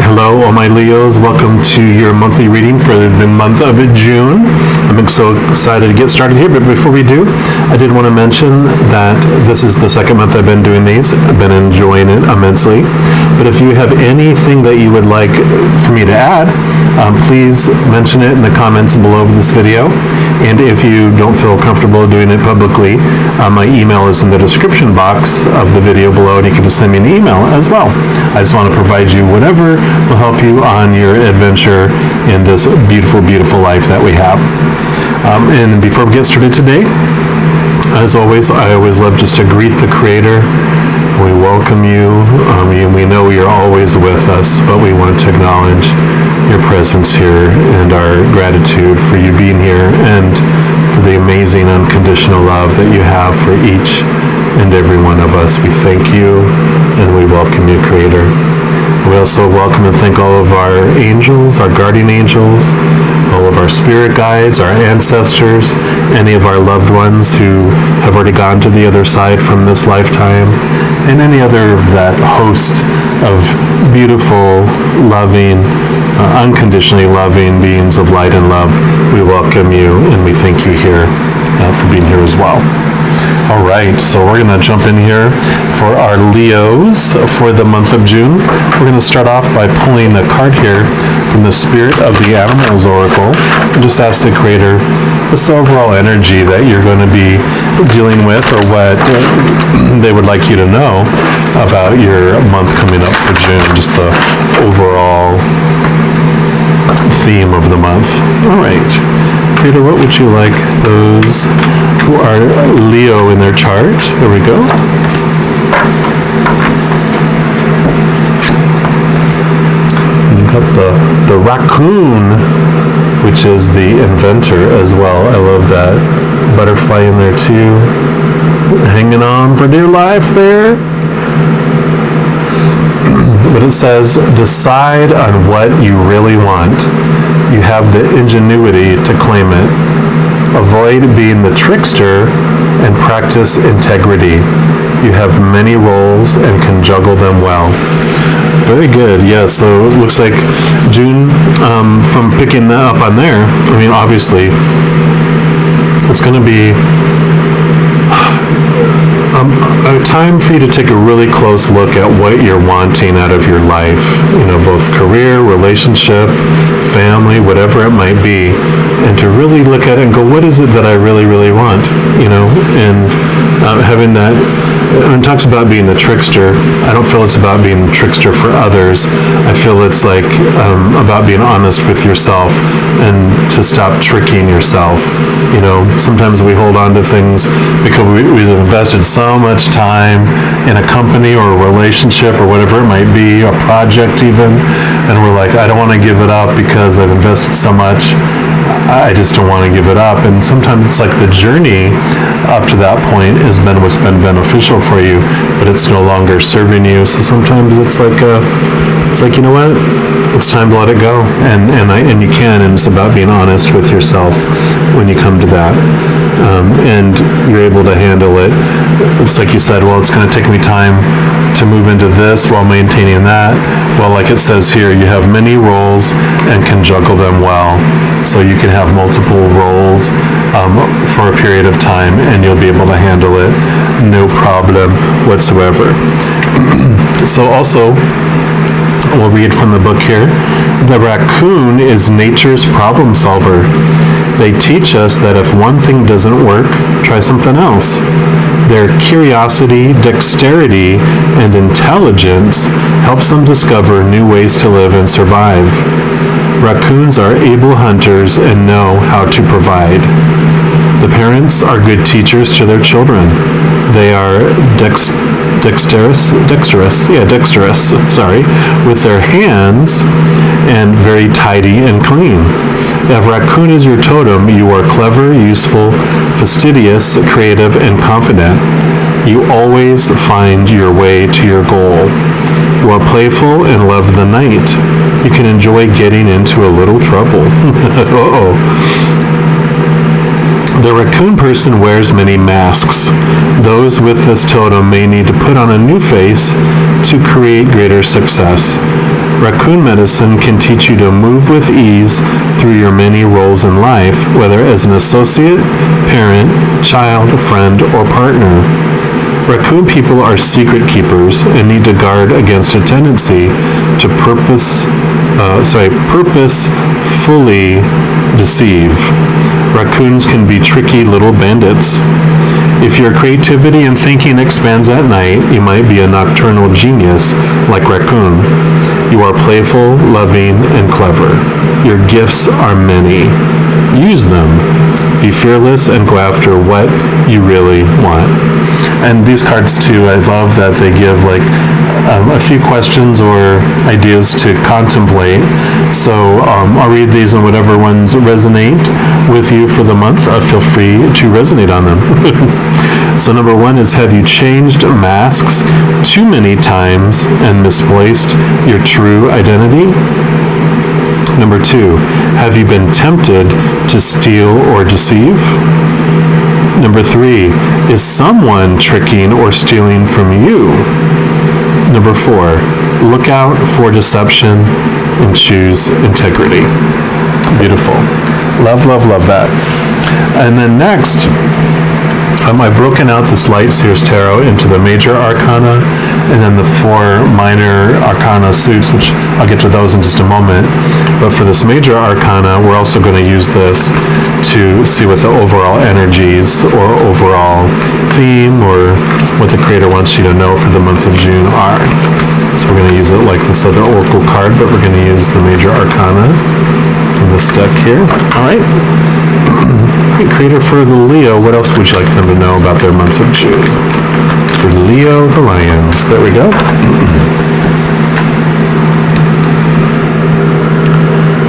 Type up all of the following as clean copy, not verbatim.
Hello, all my Leos. Welcome to your monthly reading for the month of June. I'm so excited to get started here, but before we do, I did want to mention that this is the second month I've been doing these. I've been enjoying it immensely. But if you have anything that you would like for me to add, please mention it in the comments below this video. And if you don't feel comfortable doing it publicly, my email is in the description box of the video below, and you can just send me an email as well. I just want to provide you whatever will help you on your adventure in this beautiful, beautiful life that we have. And before we get started today, as always, I always love just to greet the Creator. We welcome you. We know you're always with us, but we want to acknowledge your presence here and our gratitude for you being here and for the amazing unconditional love that you have for each and every one of us. We thank you and we welcome you, Creator. We also welcome and thank all of our angels, our guardian angels, all of our spirit guides, our ancestors, any of our loved ones who have already gone to the other side from this lifetime, and any other of that host of beautiful, loving, unconditionally loving beings of light and love. We welcome you and we thank you here for being here as well. All right, so we're going to jump in here for our Leos for the month of June. We're going to start off by pulling a card here from the Spirit of the Animals Oracle and just ask the Creator, what's the overall energy that you're going to be dealing with, or what they would like you to know about your month coming up for June, just the overall theme of the month. All right, Creator, what would you like those who are Leo in their chart? There we go. And you got the Raccoon, which is the inventor as well. I love that butterfly in there too, hanging on for dear life there. But it says, decide on what you really want. You have the ingenuity to claim it. Avoid being the trickster and practice integrity. You have many roles and can juggle them well. Very good. Yeah, so it looks like June, from picking that up on there, I mean, obviously, it's going to be a time for you to take a really close look at what you're wanting out of your life, both career, relationship, family, whatever it might be, and to really look at it and go, what is it that I really, really want, and having that. When it talks about being the trickster, I don't feel it's about being a trickster for others. I feel it's like about being honest with yourself and to stop tricking yourself. Sometimes we hold on to things because we've invested so much time in a company or a relationship or whatever it might be, a project even, and we're like, I don't want to give it up because I've invested so much. I just don't want to give it up. And sometimes it's like the journey up to that point has been what's been beneficial for you, but it's no longer serving you. So sometimes it's like you know what? It's time to let it go, and you can, and it's about being honest with yourself when you come to that, and you're able to handle it. It's like you said, well, it's going to take me time to move into this while maintaining that. Well, like it says here, you have many roles and can juggle them well. So you can have multiple roles for a period of time, and you'll be able to handle it no problem whatsoever. So also, we'll read from the book here. The raccoon is nature's problem solver. They teach us that if one thing doesn't work, try something else. Their curiosity, dexterity, and intelligence helps them discover new ways to live and survive. Raccoons are able hunters and know how to provide. The parents are good teachers to their children. They are dexterous with their hands and very tidy and clean. If raccoon is your totem, you are clever, useful, fastidious, creative, and confident. You always find your way to your goal. You are playful and love the night. You can enjoy getting into a little trouble. The raccoon person wears many masks. Those with this totem may need to put on a new face to create greater success. Raccoon medicine can teach you to move with ease through your many roles in life, whether as an associate, parent, child, friend, or partner. Raccoon people are secret keepers and need to guard against a tendency to purposefully deceive. Raccoons can be tricky little bandits. If your creativity and thinking expands at night, you might be a nocturnal genius like Raccoon. You are playful, loving, and clever. Your gifts are many. Use them. Be fearless and go after what you really want. And these cards too, I love that they give like a few questions or ideas to contemplate. So I'll read these, and whatever ones resonate with you for the month, feel free to resonate on them. So number 1 is, have you changed masks too many times and misplaced your true identity? Number 2, have you been tempted to steal or deceive? Number 3, is someone tricking or stealing from you? Number 4, look out for deception and choose integrity. Beautiful. Love, love, love that. And then next, I've broken out this Light Seers Tarot into the Major Arcana and then the 4 Minor Arcana suits, which I'll get to those in just a moment. But for this Major Arcana, we're also going to use this to see what the overall energies or overall theme or what the Creator wants you to know for the month of June are. So we're going to use it like this other Oracle card, but we're going to use the Major Arcana in this deck here. All right. Creator for the Leo, what else would you like them to know about their month of June? For Leo the Lions. There we go.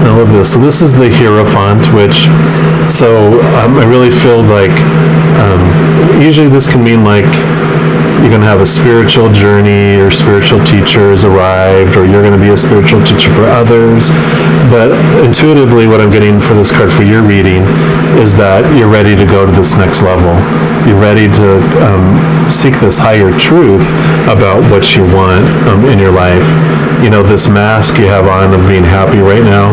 I love this. So this is the Hierophant, which, I really feel like, usually this can mean like you're going to have a spiritual journey, or spiritual teacher has arrived, or you're going to be a spiritual teacher for others. But intuitively, what I'm getting for this card for your reading is that you're ready to go to this next level. You're ready to seek this higher truth about what you want in your life. You know, this mask you have on of being happy right now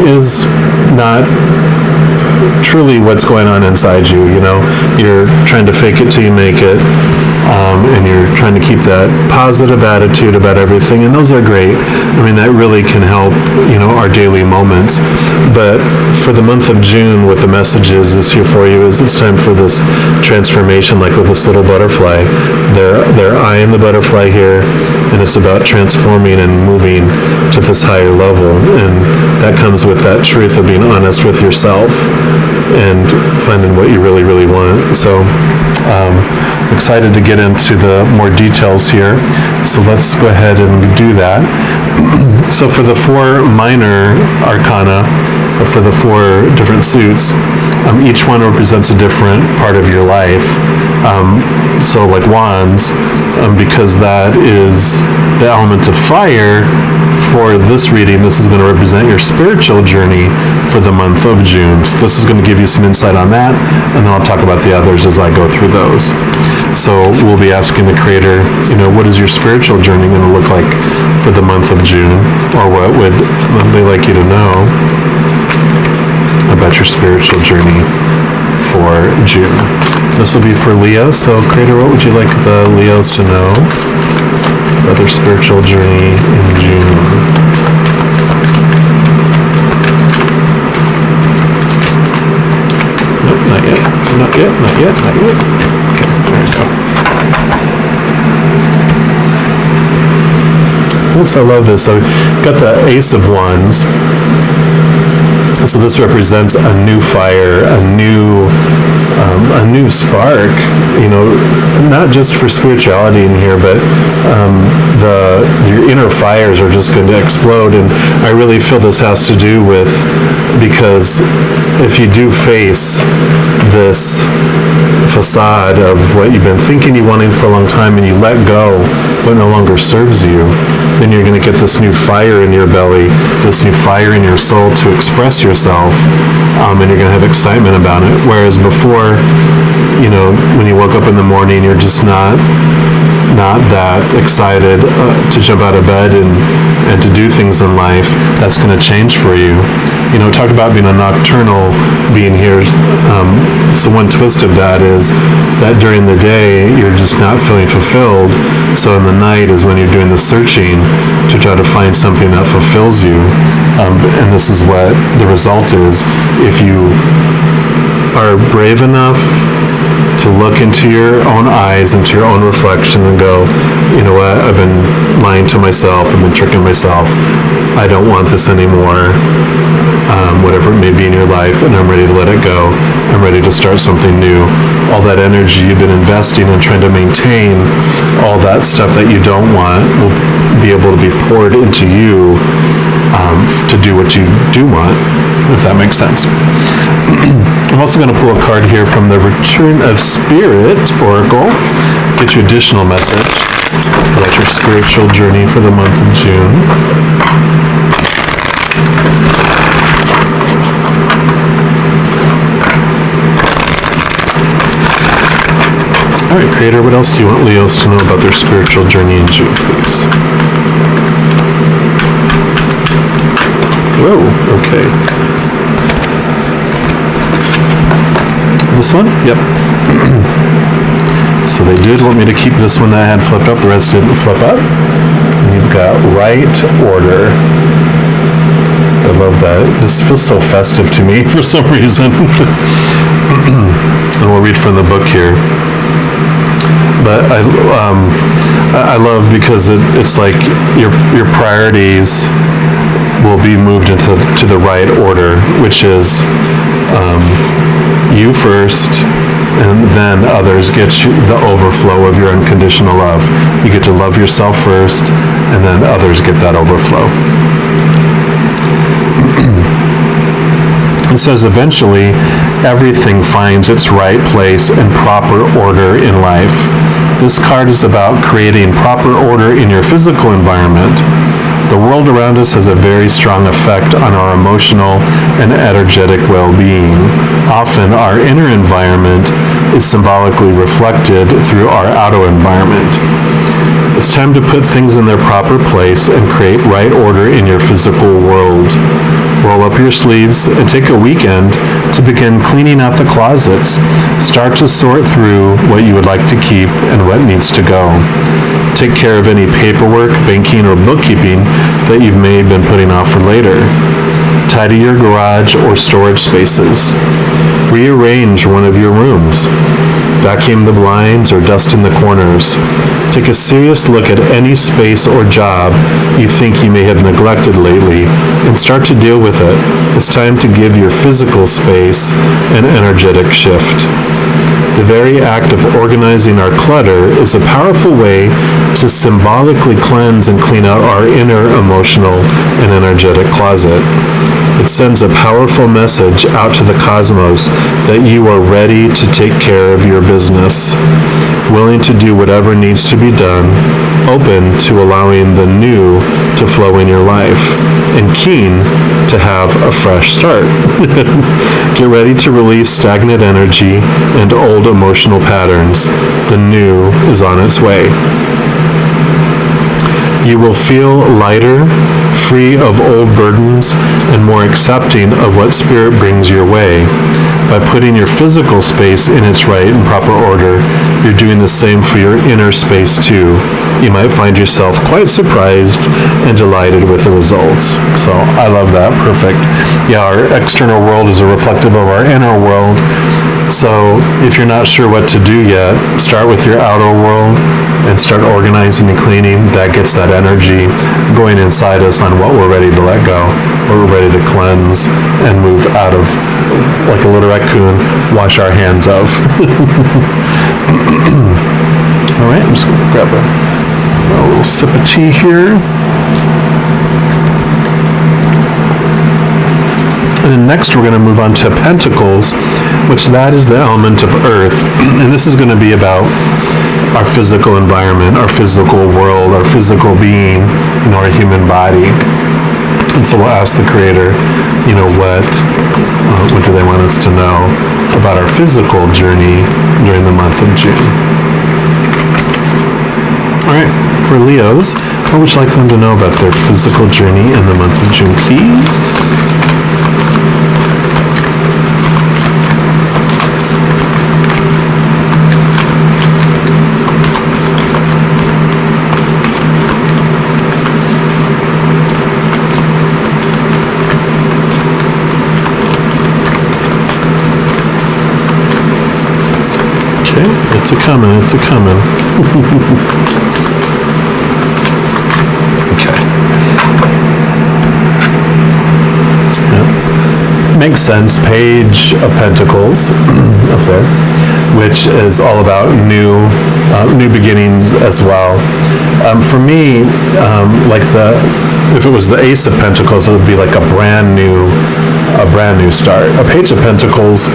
is not truly what's going on inside you. You know, you're trying to fake it till you make it. And you're trying to keep that positive attitude about everything, and those are great. I mean, that really can help, our daily moments. But for the month of June, what the message is here for you is it's time for this transformation, like with this little butterfly. They're eyeing the butterfly here, and it's about transforming and moving to this higher level. And that comes with that truth of being honest with yourself and finding what you really, really want. So excited to get into the more details here. So let's go ahead and do that. So for the 4 Minor Arcana, or for the 4 different suits, each one represents a different part of your life. So like Wands, because that is the element of fire, for this reading, this is going to represent your spiritual journey for the month of June. So this is going to give you some insight on that, and then I'll talk about the others as I go through those. So we'll be asking the Creator, what is your spiritual journey going to look like for the month of June, or what would they like you to know about your spiritual journey for June. This will be for Leo. So Creator, what would you like the Leos to know about their spiritual journey in June? Nope, not yet. Not yet. Not yet. Not yet. Okay, there we go. Yes, I love this. So got the Ace of Wands. So this represents a new fire, a new spark, not just for spirituality in here, but your inner fires are just going to explode. And I really feel this has to do with, because if you do face this facade of what you've been thinking you wanted for a long time, and you let go what no longer serves you, then you're going to get this new fire in your belly, this new fire in your soul to express yourself, and you're going to have excitement about it. Whereas before, when you woke up in the morning, you're just not not that excited to jump out of bed and to do things in life, that's going to change for you. You know, talk about being a nocturnal being here. So one twist of that is that during the day, you're just not feeling fulfilled. So in the night is when you're doing the searching to try to find something that fulfills you. And this is what the result is. If you are brave enough to look into your own eyes, into your own reflection and go, you know what, I've been lying to myself, I've been tricking myself, I don't want this anymore, whatever it may be in your life, and I'm ready to let it go, I'm ready to start something new. All that energy you've been investing in trying to maintain all that stuff that you don't want will be able to be poured into you to do what you do want, if that makes sense. I'm also going to pull a card here from the Return of Spirit Oracle, get you additional message about your spiritual journey for the month of June. All right, Creator, what else do you want Leos to know about their spiritual journey in June, please? Whoa, okay. This one? Yep. So they did want me to keep this one that I had flipped up, the rest didn't flip up. And you've got right order. I love that. This feels so festive to me for some reason. And we'll read from the book here. But I love because it's like your priorities will be moved into the right order, which is you first, and then others get you the overflow of your unconditional love. You get to love yourself first, and then others get that overflow. It says eventually everything finds its right place and proper order in life. This card is about creating proper order in your physical environment. The world around us has a very strong effect on our emotional and energetic well-being. Often our inner environment is symbolically reflected through our outer environment. It's time to put things in their proper place and create right order in your physical world. Roll up your sleeves and take a weekend to begin cleaning out the closets. Start to sort through what you would like to keep and what needs to go. Take care of any paperwork, banking, or bookkeeping that you may have been putting off for later. Tidy your garage or storage spaces. Rearrange one of your rooms. Vacuum the blinds or dust in the corners. Take a serious look at any space or job you think you may have neglected lately and start to deal with it. It's time to give your physical space an energetic shift. The very act of organizing our clutter is a powerful way to symbolically cleanse and clean out our inner emotional and energetic closet. It sends a powerful message out to the cosmos that you are ready to take care of your business, willing to do whatever needs to be done, open to allowing the new to flow in your life, and keen to have a fresh start. Get ready to release stagnant energy and old emotional patterns. The new is on its way. You will feel lighter, free of old burdens, and more accepting of what Spirit brings your way. By putting your physical space in its right and proper order, you're doing the same for your inner space too. You might find yourself quite surprised and delighted with the results. So I love that. Perfect. Yeah, our external world is a reflective of our inner world. So if you're not sure what to do yet, start with your outer world and start organizing and cleaning. That gets that energy going inside us on what we're ready to let go, what we're ready to cleanse and move out of, like a little raccoon, wash our hands of. All right, I'm just going to grab a little sip of tea here. And then next we're going to move on to Pentacles, which that is the element of Earth. And this is going to be about our physical environment, our physical world, our physical being, our human body. And so we'll ask the Creator, what do they want us to know about our physical journey during the month of June? All right, for Leos, what would you like them to know about their physical journey in the month of June, please? It's a-coming, it's a-coming. Okay. Yep. Makes sense. Page of Pentacles up there, which is all about new beginnings as well. For me, if it was the Ace of Pentacles, it would be like a brand new start. A Page of Pentacles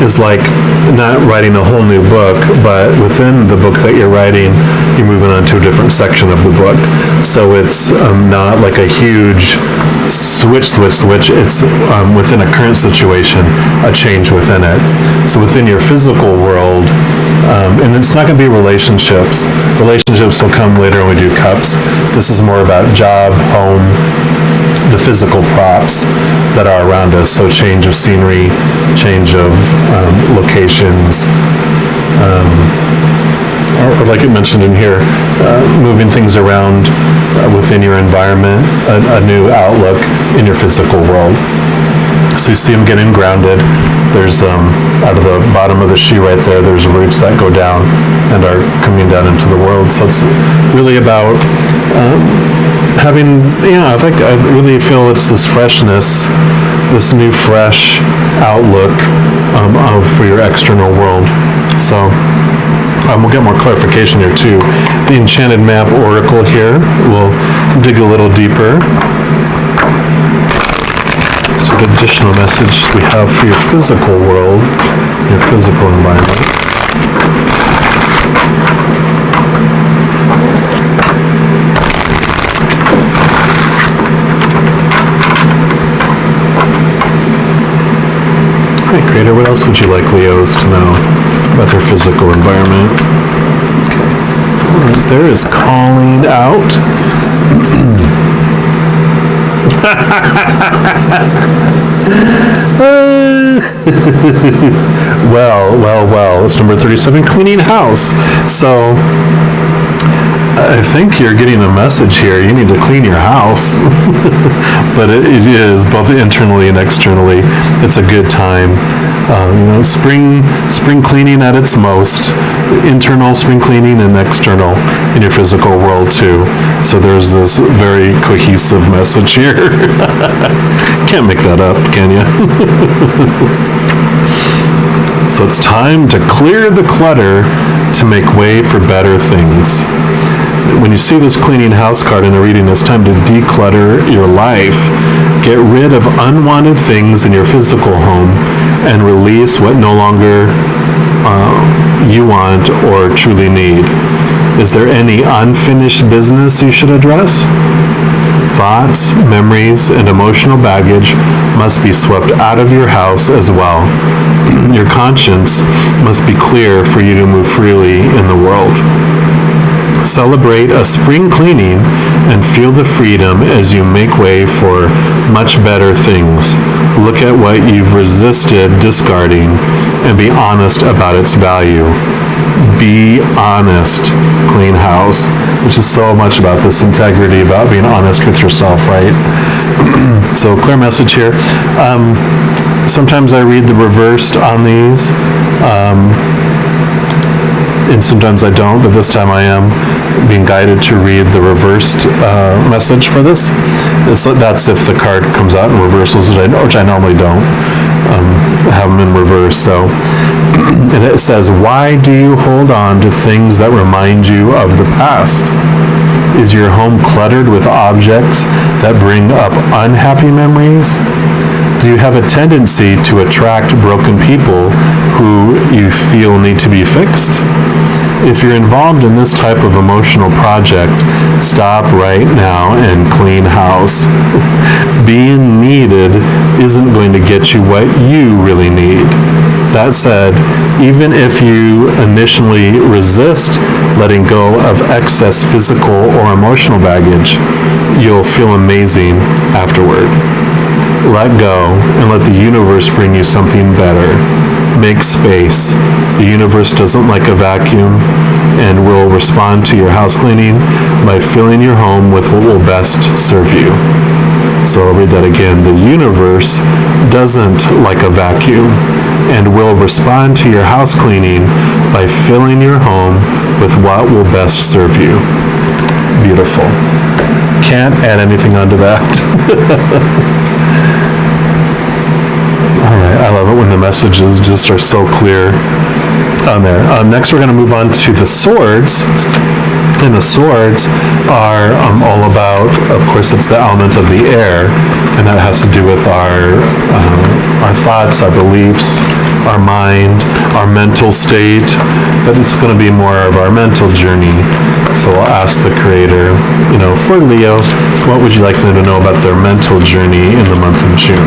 is like not writing a whole new book, but within the book that you're writing, you're moving on to a different section of the book. So it's not like a huge switch. It's within a current situation, a change within it. So within your physical world, and it's not going to be relationships. Relationships will come later when we do cups. This is more about job, home, the physical props that are around us. So change of scenery, change of locations, or like it mentioned in here, moving things around within your environment, a new outlook in your physical world. So you see them getting grounded. There's, out of the bottom of the shoe right there, there's roots that go down and are coming down into the world. So it's really about I really feel it's this freshness, this new fresh outlook for your external world. So we'll get more clarification here too. The Enchanted Map Oracle here, we'll dig a little deeper. So what additional message we have for your physical world, your physical environment. All right, Creator, what else would you like Leos to know about their physical environment? Okay. All right, there is calling out. Well, it's number 37, cleaning house. So I think you're getting a message here. You need to clean your house. But it is both internally and externally. It's a good time. Spring cleaning at its most. Internal spring cleaning and external in your physical world too. So there's this very cohesive message here. Can't make that up, can you? So it's time to clear the clutter to make way for better things. When you see this cleaning house card in a reading, it's time to declutter your life. Get rid of unwanted things in your physical home and release what no longer you want or truly need. Is there any unfinished business you should address? Thoughts, memories, and emotional baggage must be swept out of your house as well. Your conscience must be clear for you to move freely in the world. Celebrate a spring cleaning and feel the freedom as you make way for much better things. Look at what you've resisted discarding and be honest about its value. Be honest, clean house, which is so much about this integrity, about being honest with yourself, right? So clear message here. Sometimes I read the reversed on these. And sometimes I don't, but this time I am being guided to read the reversed message for this. That's if the card comes out in reversals, which I normally don't have them in reverse. So, and it says, why do you hold on to things that remind you of the past? Is your home cluttered with objects that bring up unhappy memories? Do you have a tendency to attract broken people who you feel need to be fixed? If you're involved in this type of emotional project, stop right now and clean house. Being needed isn't going to get you what you really need. That said, Even if you initially resist letting go of excess physical or emotional baggage, you'll feel amazing afterward. Let go and let the universe bring you something better. Make space. The universe doesn't like a vacuum and will respond to your house cleaning by filling your home with what will best serve you. So I'll read that again. The universe doesn't like a vacuum and will respond to your house cleaning by filling your home with what will best serve you. Beautiful. Can't add anything onto that. All right, I love it when the messages just are so clear on there. Next, we're going to move on to the swords. And the swords are all about, of course, it's the element of the air, and that has to do with our thoughts, our beliefs, our mind, our mental state, but it's going to be more of our mental journey. So I'll ask the Creator, for Leo, what would you like them to know about their mental journey in the month of June?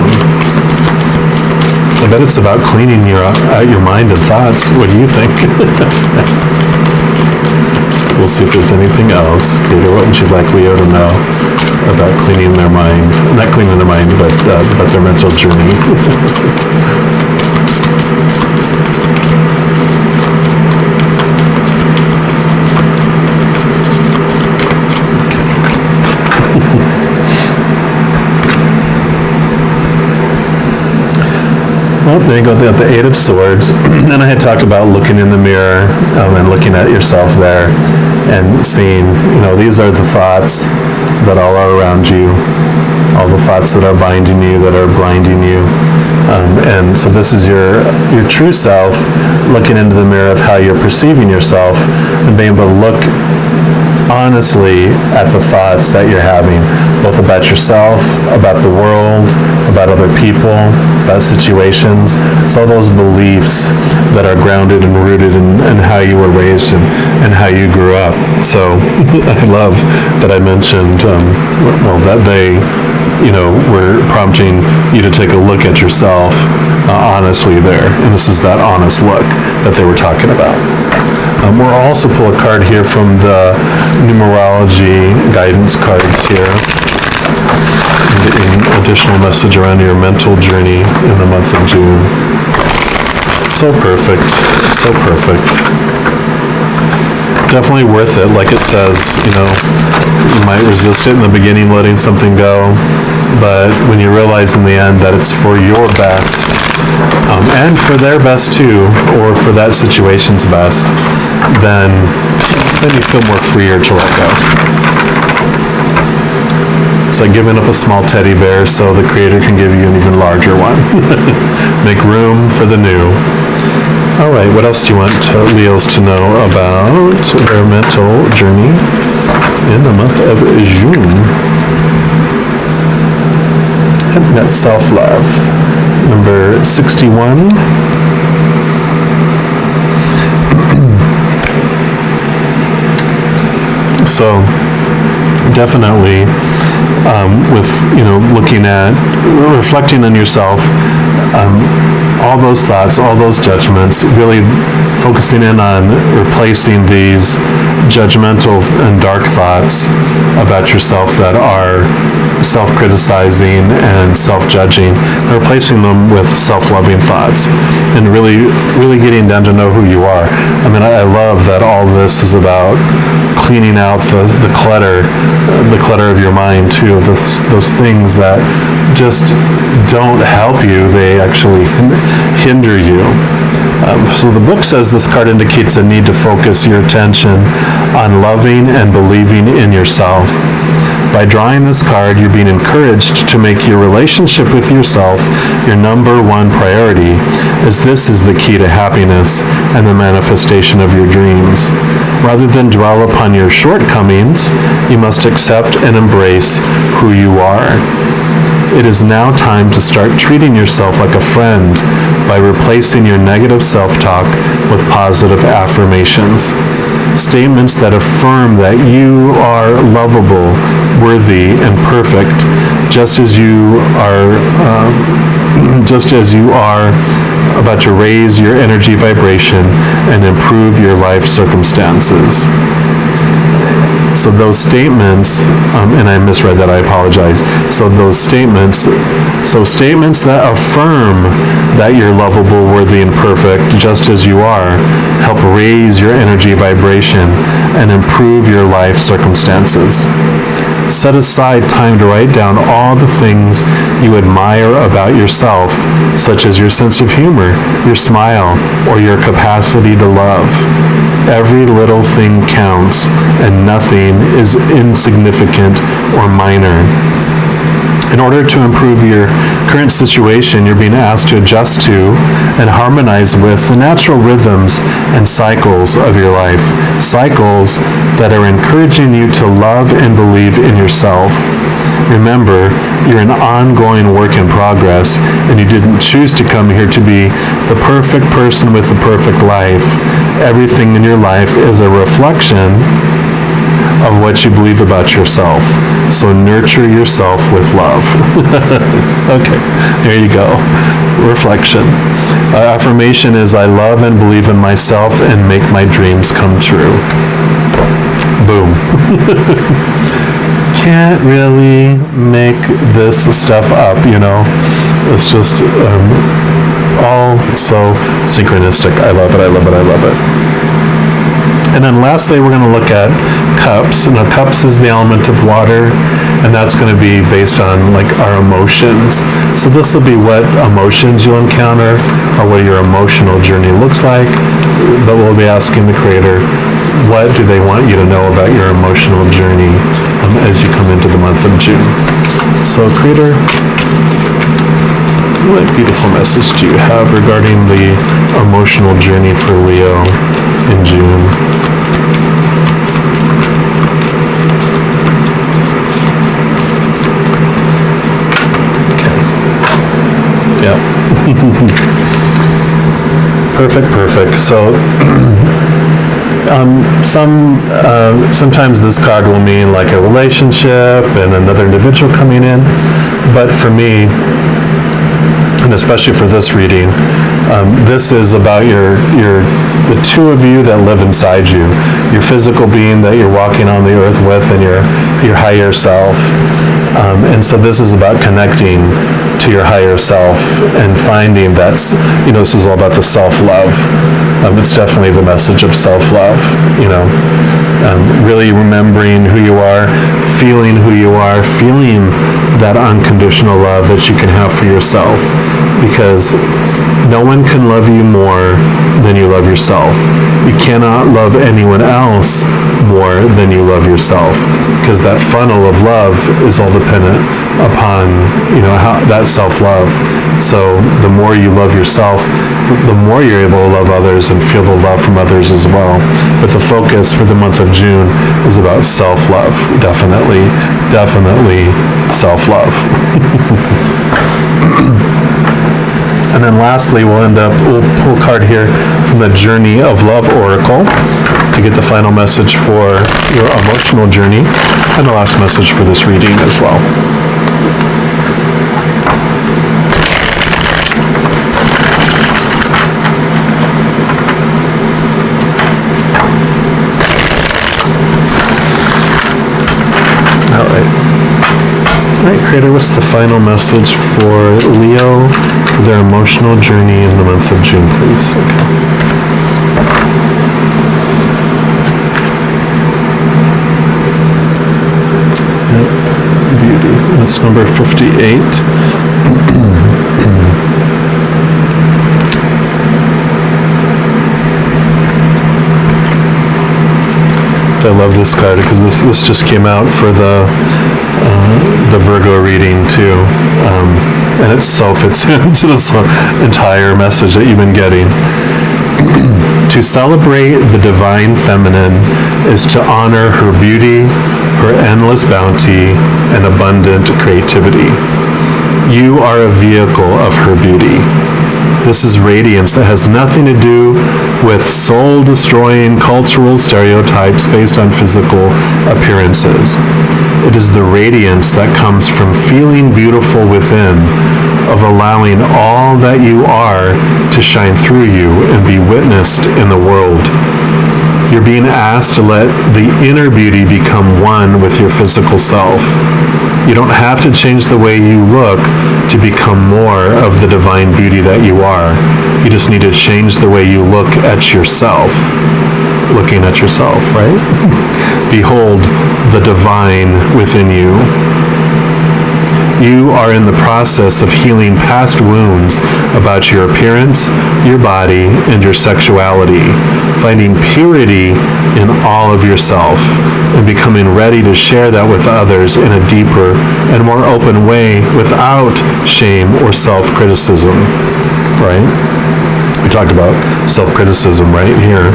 I bet it's about cleaning your mind and thoughts. What do you think? We'll see if there's anything else. Creator, what would you like Leo to know about cleaning their mind? Not cleaning their mind, but about their mental journey. Well, there you go, the Eight of Swords. And I had talked about looking in the mirror and looking at yourself there and seeing, these are the thoughts that all are around you, all the thoughts that are binding you, that are blinding you. And so this is your true self, looking into the mirror of how you're perceiving yourself and being able to look honestly at the thoughts that you're having, both about yourself, about the world, about other people, about situations. It's all those beliefs that are grounded and rooted in how you were raised and how you grew up. So I love that I mentioned, that they, were prompting you to take a look at yourself honestly there. And this is that honest look that they were talking about. We'll also pull a card here from the numerology guidance cards here. Getting additional message around your mental journey in the month of June. So perfect. So perfect. Definitely worth it. Like it says, you might resist it in the beginning, letting something go, but when you realize in the end that it's for your best, and for their best too, or for that situation's best, then you feel more freer to let go. It's like giving up a small teddy bear so the Creator can give you an even larger one. Make room for the new. All right, what else do you want Leos to know about their mental journey in the month of June? And that's self-love. Number 61. So definitely with looking at, reflecting on yourself, all those thoughts, all those judgments, really focusing in on replacing these judgmental and dark thoughts about yourself that are self-criticizing and self-judging, and replacing them with self-loving thoughts, and really getting down to know who you are. I mean, I love that all this is about cleaning out the clutter of your mind too, those things that just don't help you, they actually hinder you. So the book says this card indicates a need to focus your attention on loving and believing in yourself. By drawing this card, you're being encouraged to make your relationship with yourself your number one priority, as this is the key to happiness and the manifestation of your dreams. Rather than dwell upon your shortcomings, you must accept and embrace who you are. It is now time to start treating yourself like a friend by replacing your negative self-talk with positive affirmations. Statements that affirm that you are lovable, worthy, and perfect, just as you are, just as you are about to raise your energy vibration and improve your life circumstances. So those statements, and I misread that, I apologize. So statements that affirm that you're lovable, worthy, and perfect, just as you are, help raise your energy vibration and improve your life circumstances. Set aside time to write down all the things you admire about yourself, such as your sense of humor, your smile, or your capacity to love. Every little thing counts, and nothing is insignificant or minor. In order to improve your current situation, you're being asked to adjust to and harmonize with the natural rhythms and cycles of your life, cycles that are encouraging you to love and believe in yourself. Remember, you're an ongoing work in progress, and you didn't choose to come here to be the perfect person with the perfect life. Everything in your life is a reflection of what you believe about yourself. So nurture yourself with love. Okay, there you go. Reflection. Affirmation is, I love and believe in myself and make my dreams come true. Boom. Can't really make this stuff up, you know. It's just all so synchronistic. I love it, I love it, I love it. And then lastly, we're going to look at cups. Now, cups is the element of water, and that's going to be based on like our emotions. So this will be what emotions you'll encounter, or what your emotional journey looks like. But we'll be asking the Creator, what do they want you to know about your emotional journey as you come into the month of June? So, Creator, what beautiful message do you have regarding the emotional journey for Leo in June? Okay. Yep. Perfect. So, sometimes this card will mean like a relationship and another individual coming in, but for me, and especially for this reading, this is about the two of you that live inside you, your physical being that you're walking on the earth with, and your higher self. And so this is about connecting to your higher self and finding this is all about the self-love. It's definitely the message of self-love, really remembering who you are, feeling that unconditional love that you can have for yourself, because no one can love you more than you love yourself. You cannot love anyone else more than you love yourself, because that funnel of love is all dependent upon how that self-love. So the more you love yourself, the more you're able to love others and feel the love from others as well. But the focus for the month of June is about self-love. Definitely self-love. And then lastly, we'll pull a card here from the Journey of Love Oracle to get the final message for your emotional journey, and the last message for this reading as well. All right, Creator, what's the final message for Leo for their emotional journey in the month of June, please? Okay. Beauty. That's number 58. I love this card because this just came out for the Virgo reading too, and it so fits into this entire message that you've been getting. To celebrate the divine feminine is to honor her beauty, her endless bounty, and abundant creativity. You are a vehicle of her beauty. This is radiance that has nothing to do with soul-destroying cultural stereotypes based on physical appearances. It is the radiance that comes from feeling beautiful within, of allowing all that you are to shine through you and be witnessed in the world. You're being asked to let the inner beauty become one with your physical self. You don't have to change the way you look to become more of the divine beauty that you are. You just need to change the way you look at yourself. Looking at yourself, right? Behold the divine within you. You are in the process of healing past wounds about your appearance, your body, and your sexuality, finding purity in all of yourself, and becoming ready to share that with others in a deeper and more open way without shame or self-criticism, right? We talked about self-criticism right here.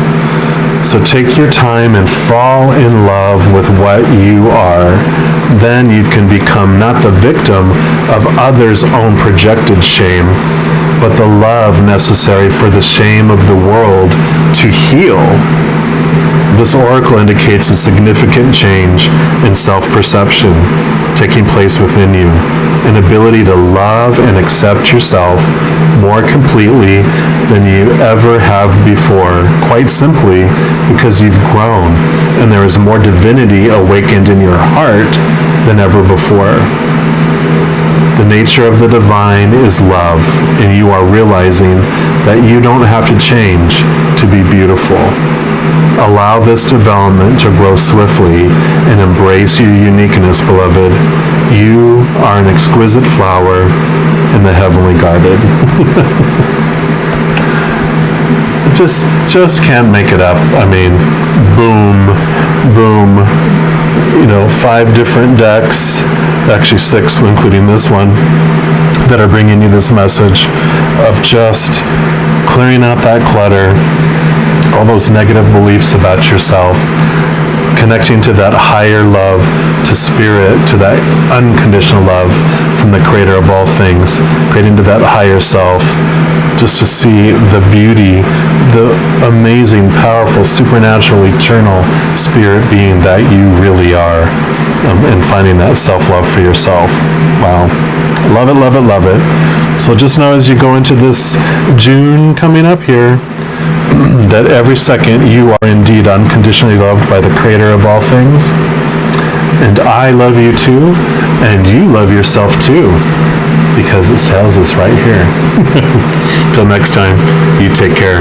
So take your time and fall in love with what you are. Then you can become not the victim of others' own projected shame, but the love necessary for the shame of the world to heal. This oracle indicates a significant change in self-perception taking place within you, an ability to love and accept yourself more completely than you ever have before, quite simply because you've grown and there is more divinity awakened in your heart than ever before. The nature of the divine is love, and you are realizing that you don't have to change to be beautiful. Allow this development to grow swiftly and embrace your uniqueness, beloved. You are an exquisite flower in the heavenly garden. Just can't make it up. I mean, boom, boom. 5 different decks, actually 6, including this one, that are bringing you this message of just clearing out that clutter, all those negative beliefs about yourself, connecting to that higher love, to spirit, to that unconditional love from the creator of all things, creating to that higher self, just to see the beauty, the amazing, powerful, supernatural, eternal spirit being that you really are, and finding that self-love for yourself. Wow. Love it, love it, love it. So just know as you go into this June coming up here, that every second you are indeed unconditionally loved by the creator of all things. And I love you too, and you love yourself too, because it tells us right here. Till next time, you take care.